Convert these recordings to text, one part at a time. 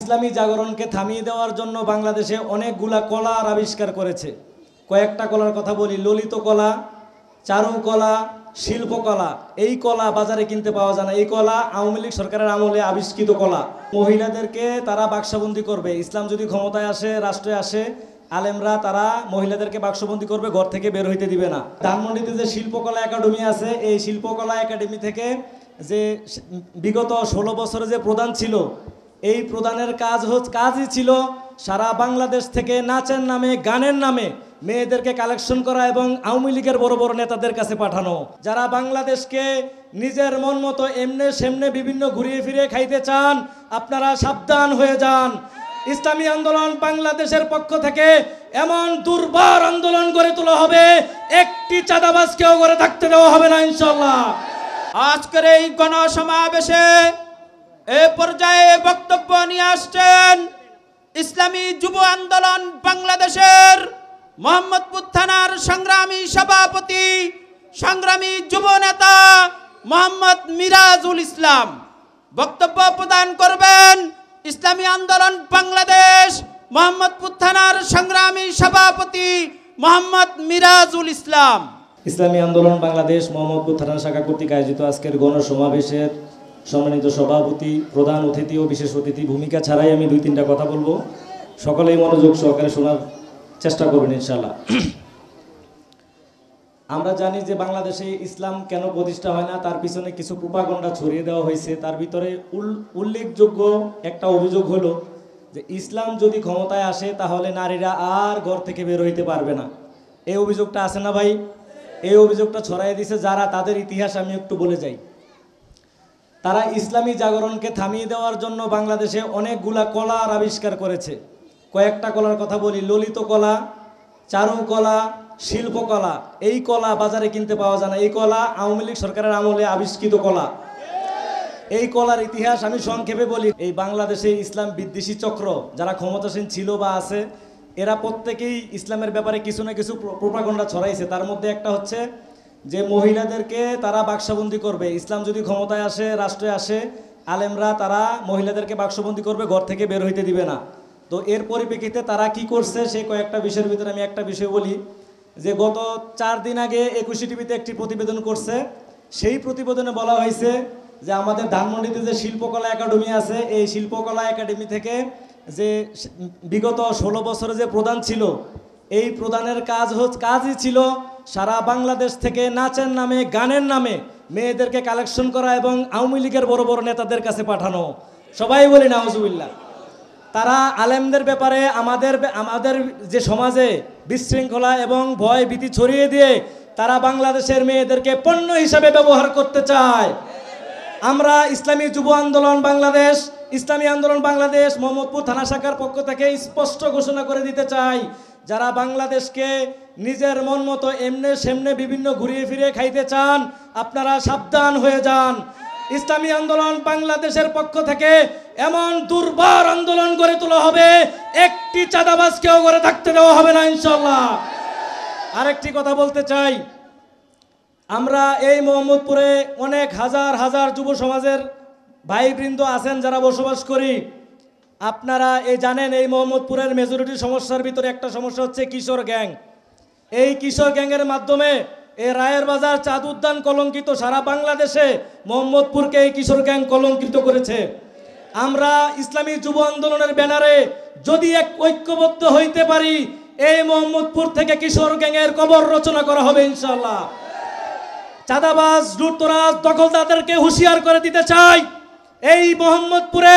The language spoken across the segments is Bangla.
ইসলামী জাগরণকে থামিয়ে দেওয়ার জন্য বাংলাদেশে অনেকগুলা কলার আবিষ্কার করেছে। কয়েকটা কলার কথা বলি, ললিত কলা, চারুকলা, শিল্পকলা। এই কলা বাজারে কিনতে পাওয়া যায় না। এই কলা আওয়ামী লীগ সরকারের আমলে আবিষ্কৃত কলা। মহিলাদেরকে তারা বাক্সবন্দি করবে, ইসলাম যদি ক্ষমতায় আসে, রাষ্ট্রে আসে, আলেমরা তারা মহিলাদেরকে বাক্সবন্দি করবে, ঘর থেকে বের হইতে দিবে না। ধানমন্ডিতে যে শিল্পকলা একাডেমি আছে, এই শিল্পকলা একাডেমি থেকে যে বিগত 16 বছরে যে প্রদান ছিল, এই প্রদানের কাজই ছিল সারা বাংলাদেশ থেকে নাচের নামে, গানের নামে মেয়েদেরকে কালেকশন করা এবং আওয়ামী লীগের বড় বড় নেতাদের কাছে পাঠানো। যারা বাংলাদেশকে নিজের মন মতো এমনে সেমনে বিভিন্ন ঘুরিয়ে ফিরে খাইতে চান, আপনারা সাবধান হয়ে যান। ইসলামী আন্দোলন বাংলাদেশের পক্ষ থেকে এমন দুর্বার আন্দোলন গড়ে তোলা হবে, একটি চাঁদাবাজকেও ঘরে থাকতে দেওয়া হবে না ইনশাআল্লাহ। আজকের এই গণসমাবেশে এ পর্যায়ে বক্তব্য নিয়ে আসছেন ইসলামী যুব আন্দোলন বাংলাদেশের মোহাম্মদপুর থানার সংগ্রামী সভাপতি, সংগ্রামী যুব নেতা মোহাম্মদ মিরাজুল ইসলাম। বক্তব্য প্রদান করবেন ইসলামী আন্দোলন বাংলাদেশ মোহাম্মদপুর থানার সংগ্রামী সভাপতি মোহাম্মদ মিরাজুল ইসলাম। ইসলামী আন্দোলন বাংলাদেশ মোহাম্মদপুর থানা শাখা কর্তৃক আয়োজিত আজকের গণসমাবেশের সম্মানিত সভাপতি, প্রধান অতিথি ও বিশেষ অতিথি ভূমিকা ছাড়াই আমি 2-3টা কথা বলবো। সকলেই মনোযোগ সহকারে শোনার চেষ্টা করবেন ইনশাআল্লাহ। আমরা জানি যে বাংলাদেশে ইসলাম কেন প্রতিষ্ঠা হয় না, তার পিছনে কিছু প্রোপাগান্ডা ছড়িয়ে দেওয়া হয়েছে। তার ভিতরে উল্লেখযোগ্য একটা অভিযোগ হলো যে ইসলাম যদি ক্ষমতায় আসে তাহলে নারীরা আর ঘর থেকে বের হইতে পারবে না। এই অভিযোগটা আছে না ভাই? এই অভিযোগটা ছড়াই দিছে যারা, তাদের ইতিহাস আমি একটু বলে যাই। তারা ইসলামী জাগরণকে থামিয়ে দেওয়ার জন্য বাংলাদেশে অনেকগুলা কলার আবিষ্কার করেছে। কয়েকটা কলার কথা বলি, ললিত কলা, চারুকলা, শিল্পকলা। এই কলা বাজারে কিনতে পাওয়া যায় না। এই কলা আওয়ামী লীগ সরকারের আমলে আবিষ্কৃত কলা। এই কলার ইতিহাস আমি সংক্ষেপে বলি। এই বাংলাদেশে ইসলাম বিদ্বেষী চক্র যারা ক্ষমতাসীন ছিল বা আছে, এরা প্রত্যেকেই ইসলামের ব্যাপারে কিছু না কিছু প্রোপাগান্ডা ছড়াইছে। তার মধ্যে একটা হচ্ছে যে মহিলাদেরকে তারা বাক্সবন্দি করবে, ইসলাম যদি ক্ষমতায় আসে, রাষ্ট্রে আসে, আলেমরা তারা মহিলাদেরকে বাক্সবন্দি করবে, ঘর থেকে বের হইতে দিবে না। তো এর পরিপ্রেক্ষিতে তারা কি করছে, সেই কয়েকটা বিষয়ের ভিতরে আমি একটা বিষয় বলি। যে গত 4 দিন আগে 21 টিভিতে একটি প্রতিবেদন করছে। সেই প্রতিবেদনে বলা হয়েছে যে আমাদের ধানমন্ডিতে যে শিল্পকলা একাডেমি আছে, এই শিল্পকলা একাডেমি থেকে যে বিগত 16 বছরে যে প্রদান ছিল, এই প্রদানের কাজই ছিল সারা বাংলাদেশ থেকে নাচের নামে, গানের নামে মেয়েদেরকে কালেকশন করা এবং আওয়ামী লীগের বড় বড় নেতাদের কাছে পাঠানো। সবাই বলি নাউজুবিল্লাহ। তারা আলেমদের ব্যাপারে আমাদের যে সমাজে বিশৃঙ্খলা এবং ভয় ভীতি ছড়িয়ে দিয়ে তারা বাংলাদেশের মেয়েদেরকে পণ্য হিসাবে ব্যবহার করতে চায়। আমরা ইসলামী যুব আন্দোলন বাংলাদেশ, ইসলামী আন্দোলন বাংলাদেশ মোহাম্মদপুর থানা শাখার পক্ষ থেকে স্পষ্ট ঘোষণা করে দিতে চাই, যারা বাংলাদেশকে নিজের মন মতো এমনে সেমনে বিভিন্ন ঘুরিয়ে ফিরে খাইতে চান, আপনারা সাবধান হয়ে যান। ইসলামী আন্দোলন বাংলাদেশের পক্ষ থেকে এমন দুর্বার আন্দোলন গড়ে তোলা হবে, একটি চাঁদাবাজকেও ঘরে থাকতে দেওয়া হবে না ইনশাআল্লাহ। আরেকটি কথা বলতে চাই, আমরা এই মোহাম্মদপুরে অনেক হাজার হাজার যুব সমাজের ভাইবৃন্দ আছেন যারা বসবাস করি। আপনারা জানেন এই মোহাম্মদপুরের মেজরিটি সমস্যার ভিতরে একটা সমস্যা হচ্ছে কিশোর গ্যাং। এই কিশোর গ্যাংয়ের মাধ্যমে এই রায়ের বাজার, চাঁদ উদ্যান কলঙ্কিত, সারা বাংলাদেশে মোহাম্মদপুরকে এই কিশোর গ্যাং কলঙ্কিত করেছে। আমরা ইসলামী যুব আন্দোলনের ব্যানারে যদি ঐক্যবদ্ধ হইতে পারি, এই মোহাম্মদপুর থেকে কিশোর গ্যাংয়ের কবর রচনা করা হবে ইনশাআল্লাহ। চাঁদাবাজ, লুটতরাজ, দখলদারদেরকে হুঁশিয়ার করে দিতে চাই, এই মোহাম্মদপুরে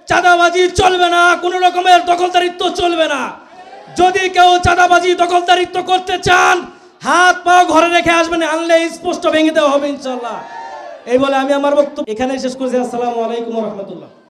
চাঁদাবাজি চলবে না, কোনো রকমের দখলদারিত্ব চলবে না। যদি কেউ চাঁদাবাজি, দখলদারিত্ব করতে চান, হাত পা ঘরে রেখে আসবেন, আনলে স্পষ্ট ভেঙে দেওয়া হবে ইনশাআল্লাহ। এই বলে আমি আমার বক্তব্য এখানে শেষ করছি। আসসালামু আলাইকুম ওয়া রাহমাতুল্লাহ।